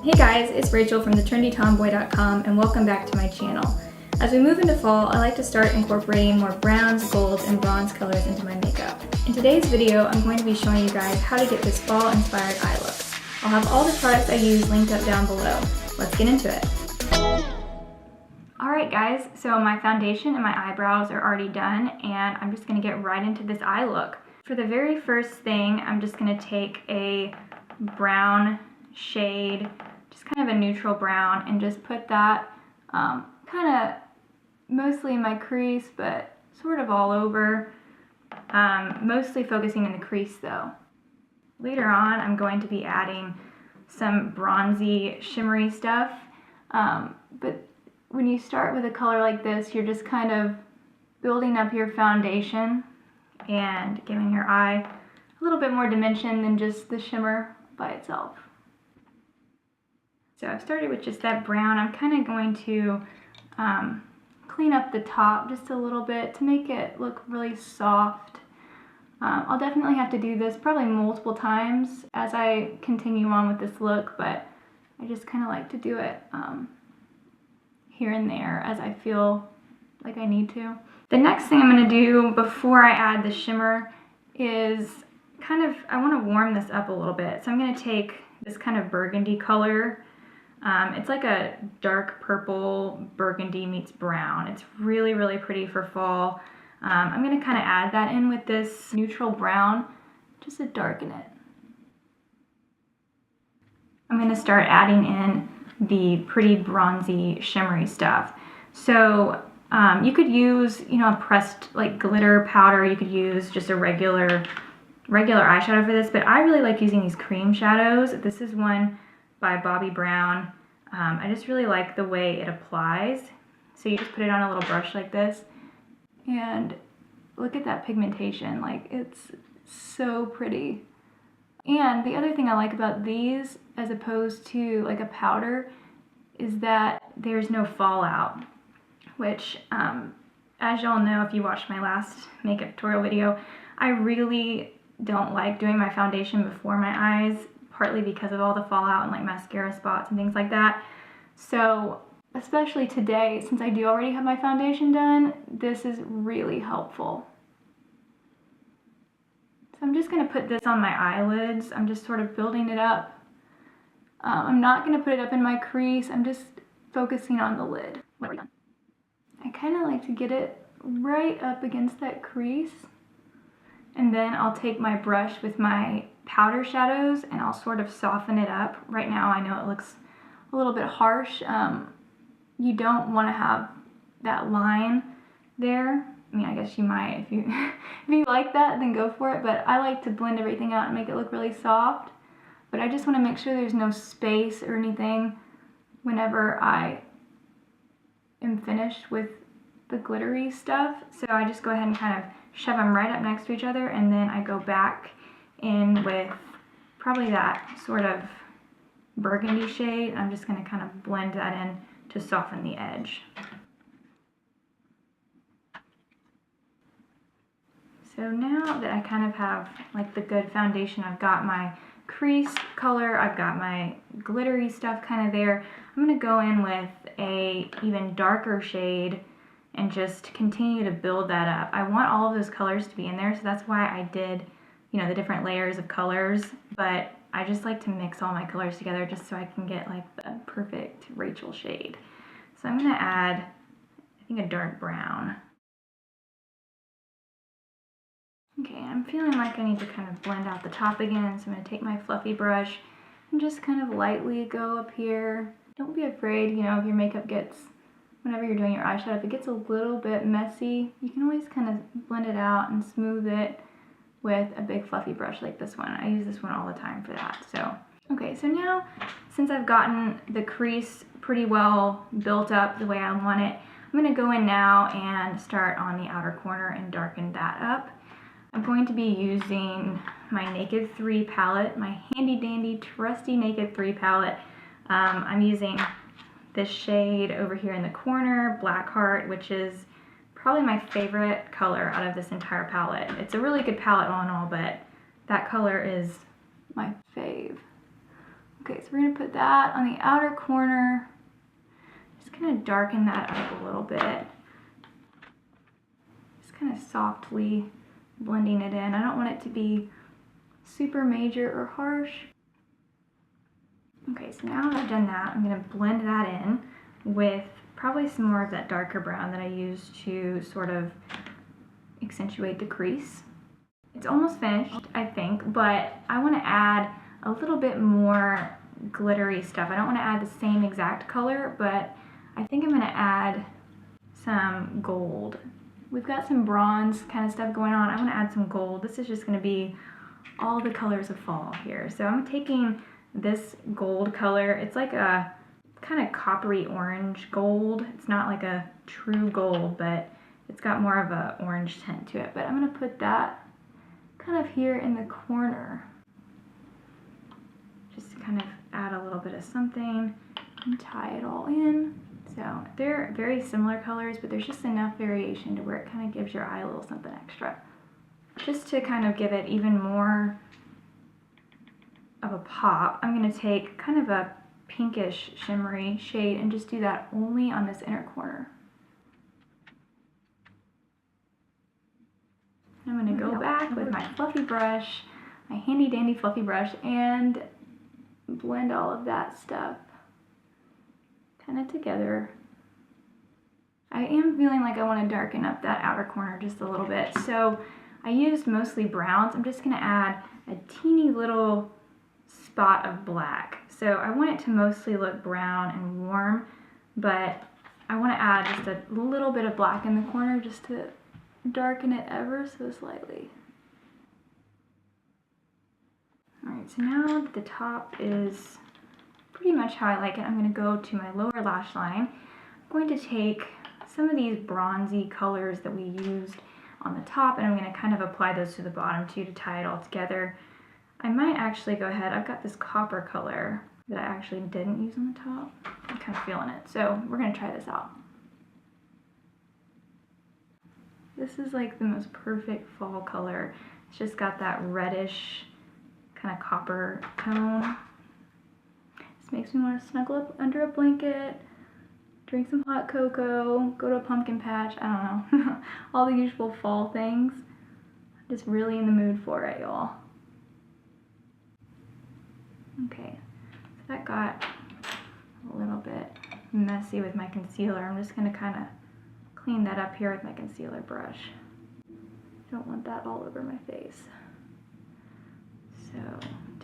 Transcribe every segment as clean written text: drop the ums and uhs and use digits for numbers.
Hey guys, it's Rachel from thetrendytomboy.com and welcome back to my channel. As we move into fall, I like to start incorporating more browns, golds, and bronze colors into my makeup. In today's video, I'm going to be showing you guys how to get this fall-inspired eye look. I'll have all the products I use linked up down below. Let's get into it. Alright guys, so my foundation and my eyebrows are already done and I'm just going to get right into this eye look. For the very first thing, I'm just going to take a brown shade, just kind of a neutral brown, and just put that kind of mostly in my crease, but sort of all over, mostly focusing in the crease though. Later on, I'm going to be adding some bronzy, shimmery stuff, but when you start with a color like this, you're just kind of building up your foundation and giving your eye a little bit more dimension than just the shimmer by itself. So I've started with just that brown. I'm kind of going to clean up the top just a little bit to make it look really soft. I'll definitely have to do this probably multiple times as I continue on with this look, but I just kind of like to do it here and there as I feel like I need to. The next thing I'm going to do before I add the shimmer is I want to warm this up a little bit. So I'm going to take this kind of burgundy color. It's like a dark purple burgundy meets brown. It's really, really pretty for fall. I'm going to kind of add that in with this neutral brown just to darken it. I'm going to start adding in the pretty bronzy shimmery stuff. So you could use, a pressed like glitter powder. You could use just a regular eyeshadow for this, but I really like using these cream shadows. This is one by Bobbi Brown. I just really like the way it applies. So you just put it on a little brush like this, and look at that pigmentation. Like, it's so pretty. And the other thing I like about these, as opposed to like a powder, is that there's no fallout, which, as y'all know if you watched my last makeup tutorial video, I really don't like doing my foundation before my eyes, partly because of all the fallout and like mascara spots and things like that. So especially today, since I do already have my foundation done, this is really helpful. So I'm just going to put this on my eyelids. I'm just sort of building it up. I'm not going to put it up in my crease. I'm just focusing on the lid. I kind of like to get it right up against that crease. And then I'll take my brush with my powder shadows and I'll sort of soften it up. Right now I know it looks a little bit harsh. You don't want to have that line there. I mean, I guess you might if you if you like that, then go for it, but I like to blend everything out and make it look really soft. But I just want to make sure there's no space or anything whenever I am finished with the glittery stuff. So I just go ahead and kind of shove them right up next to each other, and then I go back in with probably that sort of burgundy shade. I'm just going to kind of blend that in to soften the edge. So now that I kind of have like the good foundation, I've got my crease color, I've got my glittery stuff kind of there, I'm going to go in with a even darker shade and just continue to build that up. I want all of those colors to be in there, so that's why I did, the different layers of colors, but I just like to mix all my colors together just so I can get like the perfect Rachel shade. So I'm going to add, I think, a dark brown. Okay, I'm feeling like I need to kind of blend out the top again, so I'm going to take my fluffy brush and just kind of lightly go up here. Don't be afraid, if your makeup gets, whenever you're doing your eyeshadow, if it gets a little bit messy, you can always kind of blend it out and smooth it with a big fluffy brush like this one. I use this one all the time for that. So, okay, so now since I've gotten the crease pretty well built up the way I want it, I'm going to go in now and start on the outer corner and darken that up. I'm going to be using my Naked 3 palette, my handy dandy trusty Naked 3 palette. I'm using this shade over here in the corner, Black Heart, which is probably my favorite color out of this entire palette. It's a really good palette all in all, but that color is my fave. Okay, so we're gonna put that on the outer corner. Just kind of darken that up a little bit. Just kind of softly blending it in. I don't want it to be super major or harsh. Okay, so now that I've done that, I'm gonna blend that in with probably some more of that darker brown that I used to sort of accentuate the crease. It's almost finished, I think, but I want to add a little bit more glittery stuff. I don't want to add the same exact color, but I think I'm going to add some gold. We've got some bronze kind of stuff going on. I want to add some gold. This is just going to be all the colors of fall here. So I'm taking this gold color. It's like a kind of coppery orange gold. It's not like a true gold, but it's got more of a orange tint to it. But I'm going to put that kind of here in the corner, just to kind of add a little bit of something and tie it all in. So they're very similar colors, but there's just enough variation to where it kind of gives your eye a little something extra. Just to kind of give it even more of a pop, I'm going to take kind of a pinkish shimmery shade and just do that only on this inner corner. I'm going to go back with my fluffy brush, my handy dandy fluffy brush, and blend all of that stuff kind of together. I am feeling like I want to darken up that outer corner just a little bit, so I used mostly browns. I'm just going to add a teeny little spot of black. So I want it to mostly look brown and warm, but I want to add just a little bit of black in the corner just to darken it ever so slightly. Alright, so now that the top is pretty much how I like it, I'm going to go to my lower lash line. I'm going to take some of these bronzy colors that we used on the top, and I'm going to kind of apply those to the bottom too to tie it all together. I might actually go ahead, I've got this copper color that I actually didn't use on the top. I'm kind of feeling it, so we're going to try this out. This is like the most perfect fall color. It's just got that reddish kind of copper tone. This makes me want to snuggle up under a blanket, drink some hot cocoa, go to a pumpkin patch, I don't know. All the usual fall things. I'm just really in the mood for it, y'all. Okay, so that got a little bit messy with my concealer. I'm just going to kind of clean that up here with my concealer brush. Don't want that all over my face. So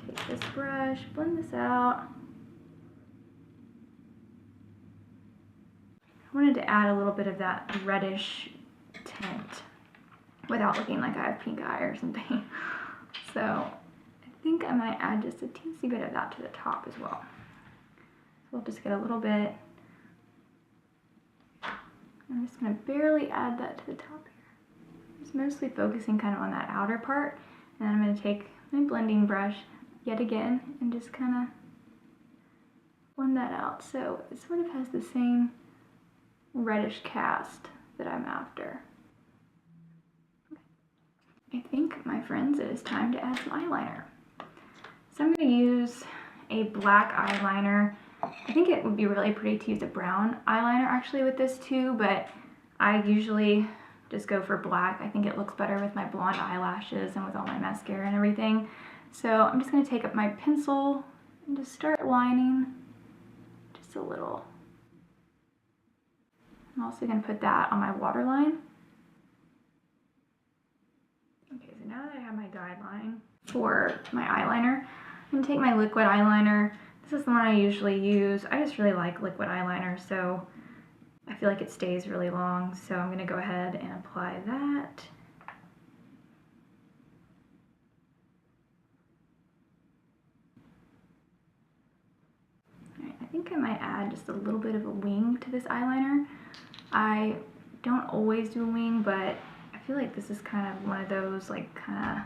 take this brush, blend this out. I wanted to add a little bit of that reddish tint without looking like I have pink eye or something. So I think I might add just a teensy bit of that to the top as well. So we'll just get a little bit. I'm just going to barely add that to the top here. Just mostly focusing kind of on that outer part. And I'm going to take my blending brush yet again and just kind of blend that out. So it sort of has the same reddish cast that I'm after. I think, my friends, it is time to add some eyeliner. So I'm going to use a black eyeliner. I think it would be really pretty to use a brown eyeliner actually with this too, but I usually just go for black. I think it looks better with my blonde eyelashes and with all my mascara and everything. So I'm just going to take up my pencil and just start lining just a little. I'm also going to put that on my waterline. Okay, so now that I have my guideline for my eyeliner, I'm going to take my liquid eyeliner. This is the one I usually use. I just really like liquid eyeliner, so I feel like it stays really long. So I'm going to go ahead and apply that. All right, I think I might add just a little bit of a wing to this eyeliner. I don't always do a wing, but I feel like this is kind of one of those like kind of,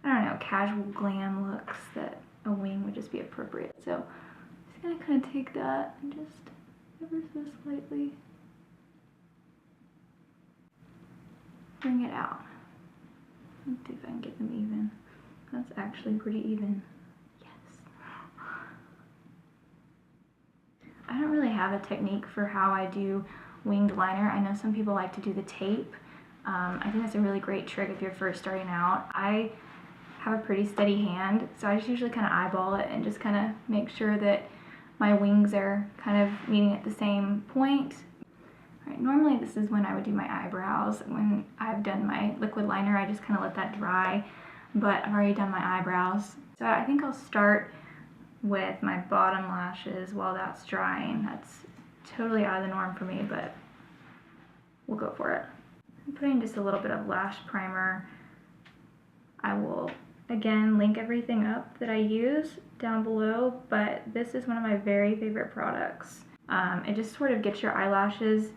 I don't know, casual glam looks that a wing would just be appropriate. So I'm just gonna kind of take that and just ever so slightly bring it out. Let's see if I can get them even. That's actually pretty even. Yes. I don't really have a technique for how I do winged liner. I know some people like to do the tape. I think that's a really great trick if you're first starting out. I have a pretty steady hand, so I just usually kind of eyeball it and just kind of make sure that my wings are kind of meeting at the same point. All right, normally this is when I would do my eyebrows. When I've done my liquid liner, I just kind of let that dry, but I've already done my eyebrows. So I think I'll start with my bottom lashes while that's drying. That's totally out of the norm for me, but we'll go for it. I'm putting just a little bit of lash primer. I will again link everything up that I use down below, but this is one of my very favorite products. It just sort of gets your eyelashes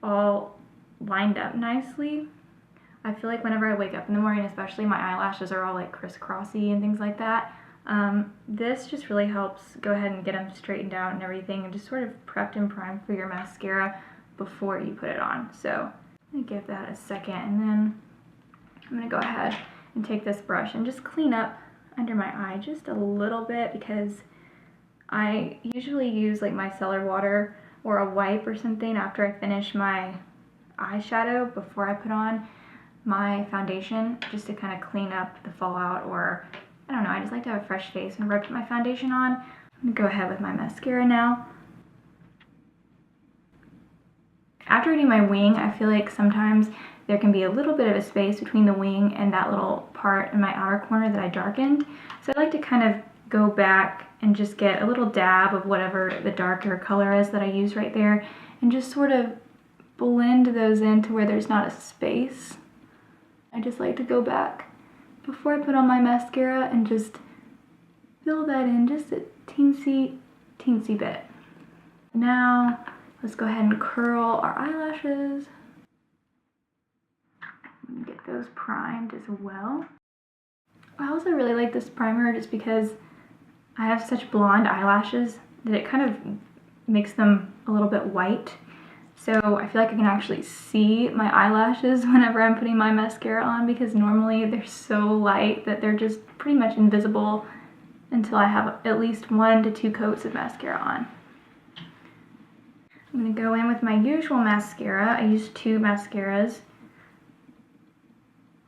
all lined up nicely. I feel like whenever I wake up in the morning, especially, my eyelashes are all like crisscrossy and things like that. This just really helps go ahead and get them straightened out and everything, and just sort of prepped and primed for your mascara before you put it on. So I'm gonna give that a second, and then I'm gonna go ahead and take this brush and just clean up under my eye just a little bit, because I usually use like micellar water or a wipe or something after I finish my eyeshadow before I put on my foundation, just to kind of clean up the fallout, or I don't know, I just like to have a fresh face whenever I put my foundation on. I'm gonna go ahead with my mascara now. After I do my wing, I feel like sometimes there can be a little bit of a space between the wing and that little part in my outer corner that I darkened. So I like to kind of go back and just get a little dab of whatever the darker color is that I use right there, and just sort of blend those into where there's not a space. I just like to go back before I put on my mascara and just fill that in just a teensy bit. Now let's go ahead and curl our eyelashes. Get those primed as well. I also really like this primer just because I have such blonde eyelashes that it kind of makes them a little bit white. So I feel like I can actually see my eyelashes whenever I'm putting my mascara on, because normally they're so light that they're just pretty much invisible until I have at least 1 to 2 coats of mascara on. I'm going to go in with my usual mascara. I use 2 mascaras.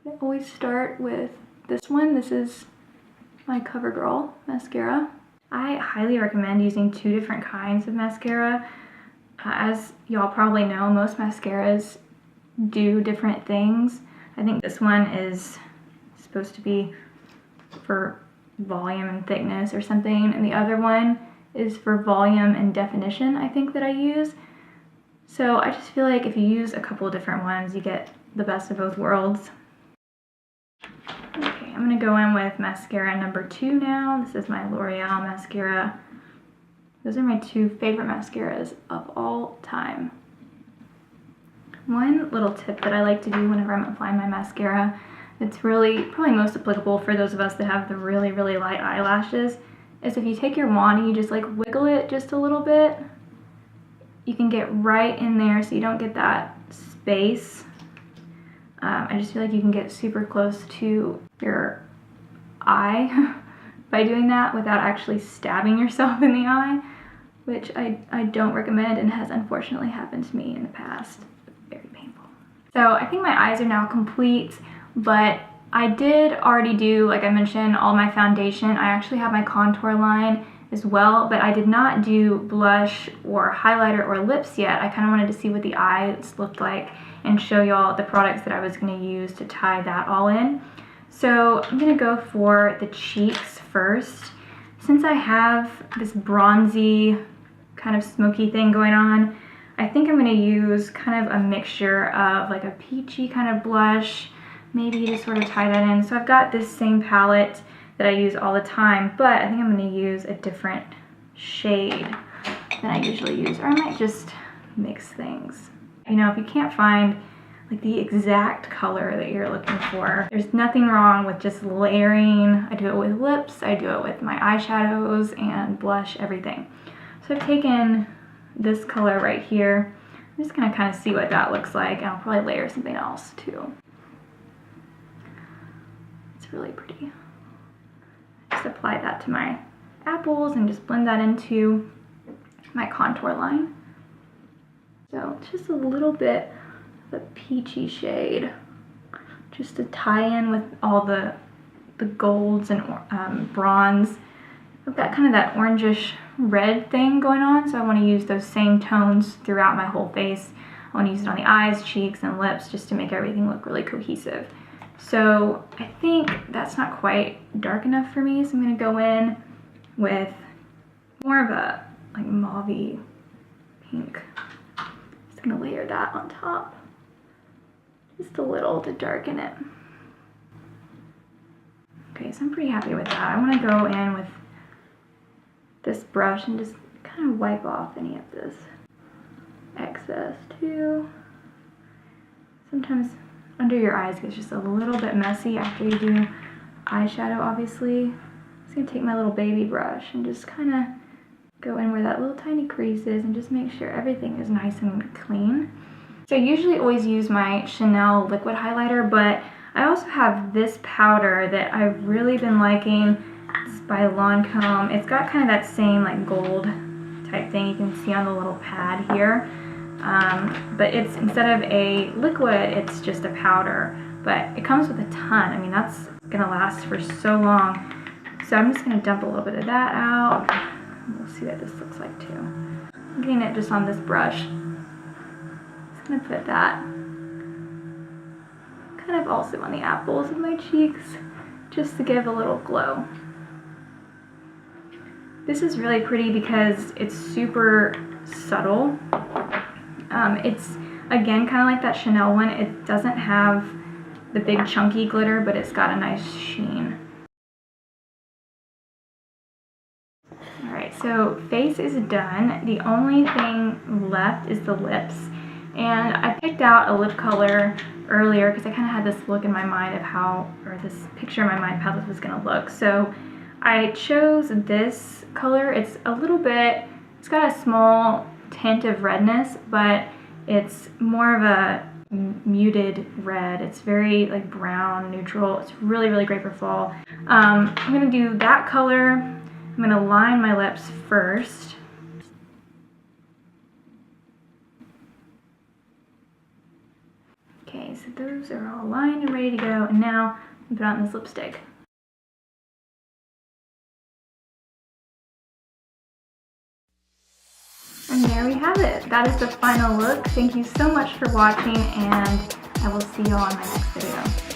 I always start with this one. This is my CoverGirl mascara. I highly recommend using 2 different kinds of mascara. As y'all probably know, most mascaras do different things. I think this one is supposed to be for volume and thickness or something, and the other one is for volume and definition, I think, that I use. So I just feel like if you use a couple of different ones, you get the best of both worlds. Okay, I'm gonna go in with mascara number 2 now. This is my L'Oreal mascara. Those are my 2 favorite mascaras of all time. One little tip that I like to do whenever I'm applying my mascara, it's really probably most applicable for those of us that have the really light eyelashes, is if you take your wand and you just like wiggle it just a little bit, you can get right in there so you don't get that space. I just feel like you can get super close to your eye by doing that without actually stabbing yourself in the eye, which I don't recommend and has unfortunately happened to me in the past. Very painful. So I think my eyes are now complete, but I did already do, like I mentioned, all my foundation. I actually have my contour line as well, but I did not do blush or highlighter or lips yet. I kind of wanted to see what the eyes looked like and show y'all the products that I was going to use to tie that all in. So I'm going to go for the cheeks first. Since I have this bronzy kind of smoky thing going on, I think I'm going to use kind of a mixture of like a peachy kind of blush, maybe to sort of tie that in. So I've got this same palette that I use all the time, but I think I'm going to use a different shade than I usually use, or I might just mix things. You know, if you can't find like the exact color that you're looking for, there's nothing wrong with just layering. I do it with lips, I do it with my eyeshadows and blush, everything. So I've taken this color right here. I'm just gonna kind of see what that looks like, and I'll probably layer something else too. It's really pretty. Just apply that to my apples and just blend that into my contour line. So just a little bit of a peachy shade, just to tie in with all the golds and bronze. I've got kind of that orangish red thing going on, so I want to use those same tones throughout my whole face. I want to use it on the eyes, cheeks, and lips just to make everything look really cohesive. So I think that's not quite dark enough for me, so I'm going to go in with more of a like mauve-y pink. Just going to layer that on top, just a little to darken it. Okay, so I'm pretty happy with that. I want to go in with this brush and just kind of wipe off any of this excess too. Sometimes under your eyes gets just a little bit messy after you do eyeshadow, obviously. I'm just gonna take my little baby brush and just kind of go in where that little tiny crease is and just make sure everything is nice and clean. So I usually always use my Chanel liquid highlighter, but I also have this powder that I've really been liking. It's by Lancome. It's got kind of that same like gold type thing you can see on the little pad here. But it's, instead of a liquid, it's just a powder. But it comes with a ton. I mean, that's gonna last for so long. So I'm just gonna dump a little bit of that out. We'll see what this looks like too. I'm getting it just on this brush. Just gonna put that kind of also on the apples of my cheeks, just to give a little glow. This is really pretty because it's super subtle. It's, again, kind of like that Chanel one. It doesn't have the big chunky glitter, but it's got a nice sheen. Alright, so face is done. The only thing left is the lips. And I picked out a lip color earlier because I kind of had this look in my mind of how, or this picture in my mind of how this was going to look. So I chose this color. It's a little bit, it's got a small tint of redness, but it's more of a muted red. It's very like brown, neutral. It's really, really great for fall. I'm going to do that color. I'm going to line my lips first. Okay, so those are all lined and ready to go, and now I'm put on this lipstick. And there we have it. That is the final look. Thank you so much for watching, and I will see you all in my next video.